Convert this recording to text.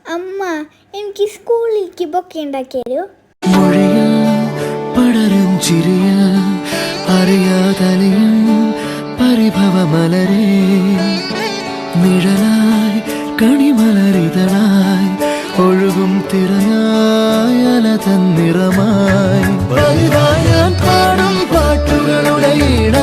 അമ്മ എനിക്ക് സ്കൂളിലേക്ക് ബൊക്കെ ഉണ്ടാക്കി തരൂ. മൊഴിയിൽ പടരും ചിരിയിൽ അറിയാതലയും പരിഭവമലരേ നിഴലായി കണിമലരിതളായി ഒഴുകും തിരനായി അലതൻ നിറമായി ഞാൻ പാടും പാട്ടുകളുടെ ഈണ